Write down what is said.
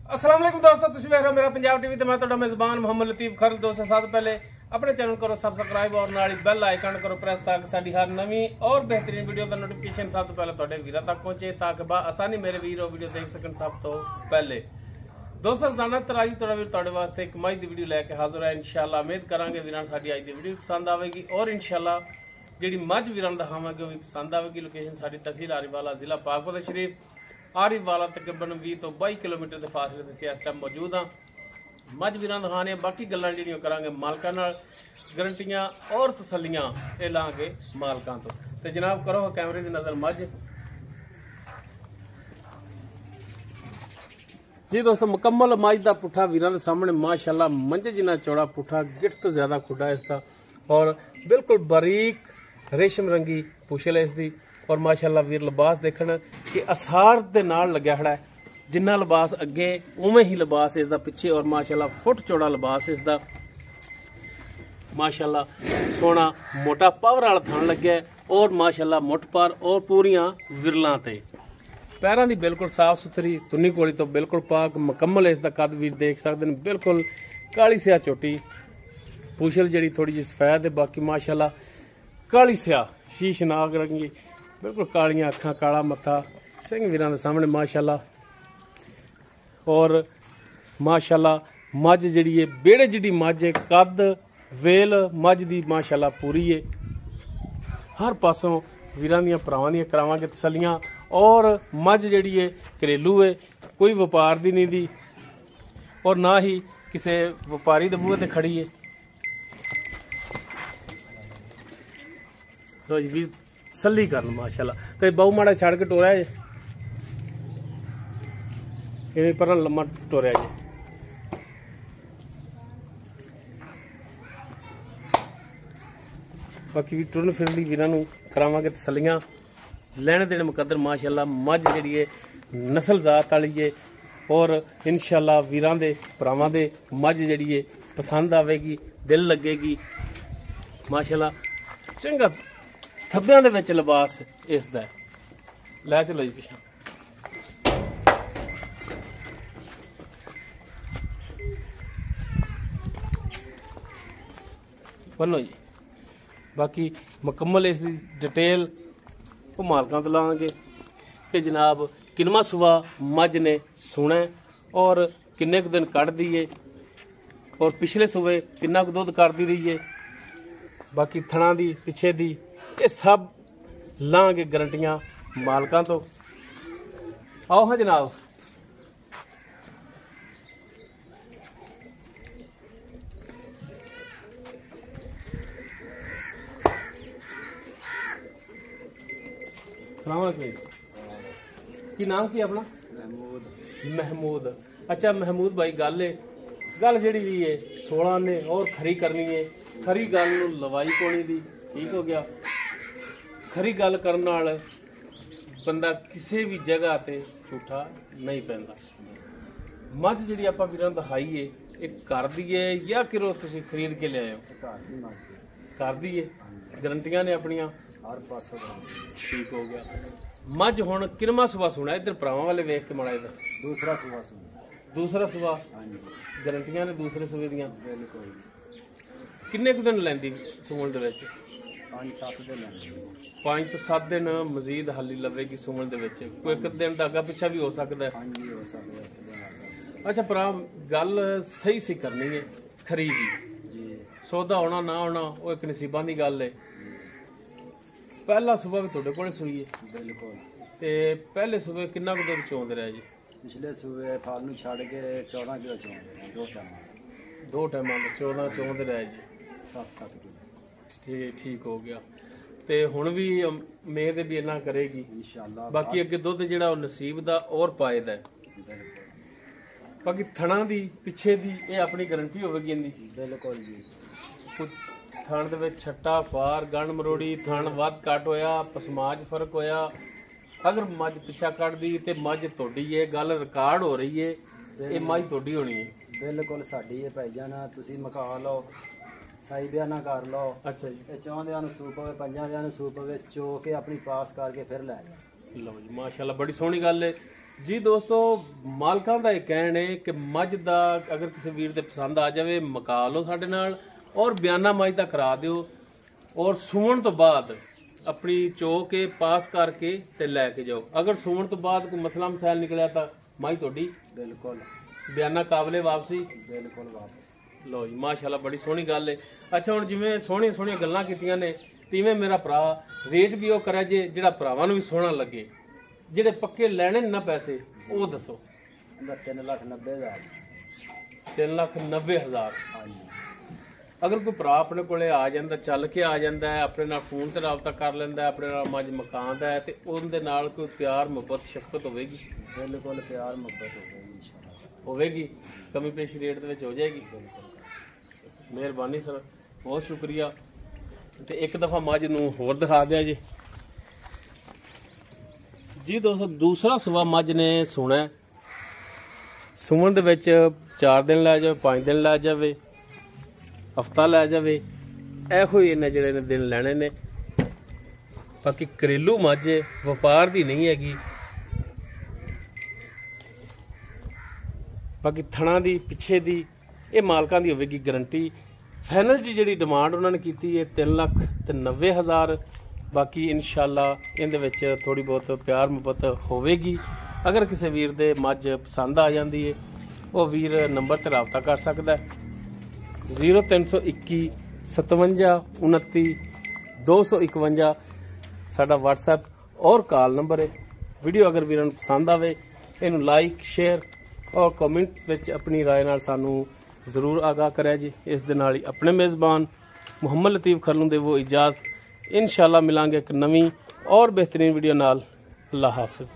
अस्सलाम वालेकुम दोस्तों, तुम देख रहे हो मेरा पंजाब टीवी। तो मैं ਤੁਹਾਡਾ मेजबान मोहम्मद लतीफ खर। दोस्तों सब पहले अपने चैनल करो सब्सक्राइब और नाल बेल आइकन करो प्रेस ताकि साडी हर नवी और बेहतरीन वीडियो का नोटिफिकेशन सब तो पहले ਤੁਹਾਡੇ ਵੀਰਾਂ तक पहुंचे ताकि आसानी मेरे वीर और वीडियो देख सकन सब तो पहले। दोस्तों रोजाना तराजी ਤੁਹਾਡੇ ਵਾਸਤੇ ਇੱਕ ਮੱਝ ਦੀ ਵੀਡੀਓ ਲੈ ਕੇ ਹਾਜ਼ਰ ਹੈ। इंशाल्लाह उम्मीद करांगे ਵੀਰਾਂ ਸਾਡੀ ਅੱਜ ਦੀ ਵੀਡੀਓ ਪਸੰਦ ਆਵੇਗੀ और इंशाल्लाह ਜਿਹੜੀ ਮੱਝ ਵੀਰਾਂ ਨੂੰ ਦਿਖਾਵਾਂਗੇ ਉਹ ਵੀ ਪਸੰਦ ਆਵੇਗੀ। ਲੋਕੇਸ਼ਨ ਸਾਡੀ ਤਹਿਸੀਲ ਆਰੀਵਾਲਾ ਜ਼ਿਲ੍ਹਾ ਪਾਕਪੁਰ ਸ਼ਰੀਫ आरीवाला तकरीबन 20 तो 22 किलोमीटर के फासले से इस टाइम मौजूद हाँ। मझ वीरां दिखाने बाकी गल्लां जिहड़ियां करांगे मालकां नाल, गारंटियां और तसल्लियां ये लांगे मालकां तो। ते जनाब करो कैमरे की नज़र मझ जी। दोस्तों मुकम्मल मझ का पुट्ठा वीरां दे सामने माशाअल्लाह मंझे जिन्ना चौड़ा पुट्ठा, गिट्ठ तो ज्यादा खुडा इसका और बिल्कुल बारीक रेशम रंगी पुछल है इसकी। और माशाअल्लाह वीर लिबास देखण कि असार दे नाल लग्या खड़ा है, जिन्ना लिबास अगे उवें ही लिबास इसदा पिछे और माशाअल्लाह फुट चौड़ा लिबास इसदा। माशाअल्लाह सोना मोटा पावर वाला थान लग्या और माशाअल्लाह मुठ पर और पूरियां विरलां ते पैरां दी बिल्कुल साफ सुथरी तुन्नी कोली तो बिल्कुल पाक मुकम्मल इसदा कद भी देख सकदे ने। बिल्कुल काली स्या चोटी पूछल जिहड़ी थोड़ी जी सफेद है, बाकी माशाअल्लाह काली स्या शीश नाग रंगी बिल्कुल कालियां अखां काला मत्था सिंह वीरां दे सामने माशाअल्लाह। और माशाअल्लाह मझ जिहड़ी है बेड़े जिहड़ी मझ है, कद वेल मझ दी माशाअल्लाह पूरी है। हर पासों वीरां दियां भरावां दियां करावांगे तसल्लियां और मझ जिहड़ी है घरेलू है, कोई व्यापार दी नहीं दी और ना ही किसी व्यापारी दे बूहे ते खड़ी है। तो जी सली कर माशाअल्लाह। तो बहु माड़ा छड़ के टोरिया जे इवें पर लम्मा टोरिया जे। बाकी भी टुरन फिरन वीरां नूं करावांगे तसल्लियां लैण देण मुकद्दर माशाअल्लाह। मझ जिहड़ी है नस्ल जात वाली है और इंशाअल्लाह वीरां दे भरावां दे मझ जिहड़ी है पसंद आवेगी, दिल लगेगी माशाअल्लाह। चंगा थब्बियां दे विच लिबास इसदा लै चलो जी पिछा। बनो जी बाकी मुकम्मल इसकी डिटेल वो मालकां तो लांगे कि जनाब किनवा सुबह मझ ने सुना और किन्ने कुछ दिन कढ़ दी है और पिछले सूबे किन्ना कुछ दुध करती रही है। बाकी थणा दी पिछे दी ये सब लांगे गारंटियां मालकां तो। आओ हाँ जनाब सलाम अलैकुम। की नाम की अपना? महमूद। अच्छा महमूद भाई गल जिहड़ी भी है 16 ने और खरी करनी है। खरी गल नूं लवाई कोनी दी ठीक हो गया। खरी गल करन नाल बंदा किसी भी जगह ते झूठा नहीं पैंदा। मझ जिहड़ी आपां वीरां दिखाई है एक घर दी है या किरो तुसीं खरीद के ले आए हो? घर दी है, गारंटियां ने अपनियां हर पासों ठीक हो गया। मझ हुण किनवा सुबह सुना इधर भरावां वाले वेख के माड़ा इधर दूसरा सुबह सुना। दूसरा सुबह गारंटियां ने दूसरे सुबह दियां बिल्कुल। किन्ने कुछ दिन लैंदी सूण दे विच? 5-7 दिन लैंदी। 5 तो 7 दिन मजीद हाली लवेगी सूण दे विच। कोई एक दिन दा अगा पिछा भी हो सकदा है। हां जी हो सकदा है। अच्छा भरा गल सही सी करनी है खरी जी। सौदा होना ना होना वो एक नसीबां दी गल है। पहला सुबह भी तुहाडे कोल सूई है? बिल्कुल। ते पहले सुबह किन्ना कुछ दुध चोंद रहा जी? पिछले सुबह फाल नूं छड़ के 14 किलो चोंद दो टाइम 14 चोंद रहा जी 7-7 किलो ठीक हो गया। ते हुण भी उम्मीद भी इन्ना करेगी इंशाअल्लाह। बाकी अगे दुध जिहड़ा नसीब दा और पाएदा है। बाकी थणा दी पिछे दी ये अपनी गारंटी होगी इनदी बिल्कुल जी। कुछ थण दे विच छट्टा फार गण मरोड़ी थण वध घट होया पसमाज फर्क होया अगर मझ पिछा कट दी ते मझ तोड़ी है गल रिकॉर्ड हो रही है ये मझ तोड़ी होनी है बिल्कुल साडी है भाई जान। तुसीं मका लो साई बयाना कर लो। अच्छा जी चौंदियां नूं सूप होवे पंजां दियां नूं सूप होवे चो के अपनी पास करके फिर लै जाओ। लो जी माशाअल्लाह बड़ी सोहनी गल है। ਜੀ ਦੋਸਤੋ, ਮਾਲਕਾਂ ਦਾ ਇਹ ਕਹਿਣ ਹੈ ਕਿ ਮੱਝ ਦਾ ਅਗਰ ਕਿਸੇ ਵੀਰ ਦੇ ਪਸੰਦ ਆ ਜਾਵੇ ਮਕਾ ਲਓ ਸਾਡੇ ਨਾਲ, ਔਰ ਬਿਆਨਾ ਮੱਝ ਦਾ ਕਰਾ ਦਿਓ, ਔਰ ਸੂਣ ਤੋਂ ਬਾਅਦ ਆਪਣੀ ਚੋ ਕੇ ਪਾਸ ਕਰਕੇ ਤੇ ਲੈ ਕੇ ਜਾਓ। ਅਗਰ ਸੂਣ ਤੋਂ ਬਾਅਦ ਕੋਈ ਮਸਲਾ ਮਸਾਇਲ ਨਿਕਲਿਆ ਤਾਂ ਮੱਝ ਤੁਹਾਡੀ ਬਿਲਕੁਲ ਬਿਆਨਾ ਕਾਬਲੇ ਵਾਪਸੀ। ਬਿਲਕੁਲ ਵਾਪਸ। ਲੋ ਜੀ, ਮਾਸ਼ਾਅੱਲਾ, ਬੜੀ ਸੋਹਣੀ ਗੱਲ ਹੈ। ਅੱਛਾ, ਹੁਣ ਜਿਵੇਂ ਸੋਹਣੀਆਂ ਸੋਹਣੀਆਂ ਗੱਲਾਂ ਕੀਤੀਆਂ ਨੇ, ਤਿਵੇਂ ਮੇਰਾ ਭਰਾ ਰੇਟ ਵੀ ਉਹ ਕਰੇ ਜੇ ਜਿਹੜਾ ਭਰਾਵਾਂ ਨੂੰ ਵੀ ਸੋਹਣਾ ਲੱਗੇ। ਜਿਹੜੇ ਪੱਕੇ ਲੈਣੇ ਨੇ ਨਾ ਪੈਸੇ, ਉਹ ਦੱਸੋ। 3,90,000। 3,90,000। ਹਾਂਜੀ। ਅਗਰ ਕੋਈ ਭਰਾ ਆਪਣੇ ਕੋਲੇ ਆ ਜਾਂਦਾ, ਚੱਲ ਕੇ ਆ ਜਾਂਦਾ ਹੈ, ਆਪਣੇ ਨਾਲ ਫੋਨ ਤੇ ਰਾਬਤਾ ਕਰ ਲੈਂਦਾ ਹੈ, ਆਪਣੇ ਨਾਲ ਮੱਝ ਮਕਾਉਂਦਾ ਹੈ, ਤੇ ਉਹਦੇ ਨਾਲ ਕੋਈ ਪਿਆਰ ਮੁਹੱਬਤ ਸ਼ਫਕਤ ਹੋਵੇਗੀ? ਬਿਲਕੁਲ ਪਿਆਰ ਮੁਹੱਬਤ ਹੋਵੇਗੀ ਇਨਸ਼ਾਅੱਲਾ। ਹੋਵੇਗੀ, ਕਮੀ ਪੇਸ਼ੀ ਰੇਟ ਦੇ ਵਿੱਚ ਹੋ ਜਾਏਗੀ। ਮਿਹਰਬਾਨੀ ਸਰ, ਬਹੁਤ ਸ਼ੁਕਰੀਆ। ਤੇ ਇੱਕ ਦਫਾ ਮੱਝ ਨੂੰ ਹੋਰ ਦਿਖਾ ਦਿਆ ਜੀ। ਜੀ ਦੋਸਤੋ, ਦੂਸਰਾ ਸੂਆ ਮੱਝ ਨੇ ਸੁਣਾ। ਸੁਣਨ ਦੇ ਵਿੱਚ 4 ਦਿਨ ਲੈ ਜਾਵੇ, 5 ਦਿਨ ਲੈ ਜਾਵੇ, ਹਫਤਾ ਲੈ ਜਾਵੇ, ਇਹੋ ਹੀ ਇਹਨੇ ਜਿਹੜੇ ਨੇ ਦਿਨ ਲੈਣੇ ਨੇ। ਬਾਕੀ ਘਰੇਲੂ ਮੱਝ ਵਪਾਰ ਦੀ ਨਹੀਂ ਹੈਗੀ। ਬਾਕੀ ਥਣਾ ਦੀ ਪਿੱਛੇ ਦੀ ਇਹ ਮਾਲਕਾਂ ਦੀ ਹੋਵੇਗੀ ਗਰੰਟੀ। ਫਾਈਨਲ ਜੀ ਜਿਹੜੀ ਡਿਮਾਂਡ ਉਹਨਾਂ ਨੇ ਕੀਤੀ ਹੈ 3,90,000। ਬਾਕੀ ਇਨਸ਼ਾਅੱਲਾ ਇਹਦੇ ਵਿੱਚ ਥੋੜੀ ਬਹੁਤ ਪਿਆਰ ਮੁਹੱਬਤ ਹੋਵੇਗੀ। ਅਗਰ ਕਿਸੇ ਵੀਰ ਦੇ ਮੱਝ ਪਸੰਦ ਆ ਜਾਂਦੀ ਹੈ, ਉਹ ਵੀਰ ਨੰਬਰ ਤੇ ਰਾਬਤਾ ਕਰ ਸਕਦਾ ਹੈ। 0321 57 29 251 ਸਾਡਾ WhatsApp ਔਰ ਕਾਲ ਨੰਬਰ ਹੈ। ਵੀਡੀਓ ਅਗਰ ਵੀਰਾਂ ਨੂੰ ਪਸੰਦ ਆਵੇ, ਇਹਨੂੰ ਲਾਈਕ, ਸ਼ੇਅਰ ਔਰ ਕਮੈਂਟ ਵਿੱਚ ਆਪਣੀ ਰਾਏ ਨਾਲ ਸਾਨੂੰ ਜ਼ਰੂਰ ਆਗਾਹ ਕਰਿਆ ਜੀ। ਇਸ ਦੇ ਨਾਲ ਹੀ ਆਪਣੇ ਮੇਜ਼ਬਾਨ ਮੁਹੰਮਦ ਲਤੀਫ ਖਰਲੂ ਦੇ ਉਹ ਇਜਾਜ਼ਤ। ਇਨਸ਼ਾਅੱਲਾ ਮਿਲਾਂਗੇ ਇੱਕ ਨਵੀਂ ਔਰ ਬਿਹਤਰੀਨ ਵੀਡੀਓ ਨਾਲ। ਅੱਲਾ ਹਾਫਿਜ਼।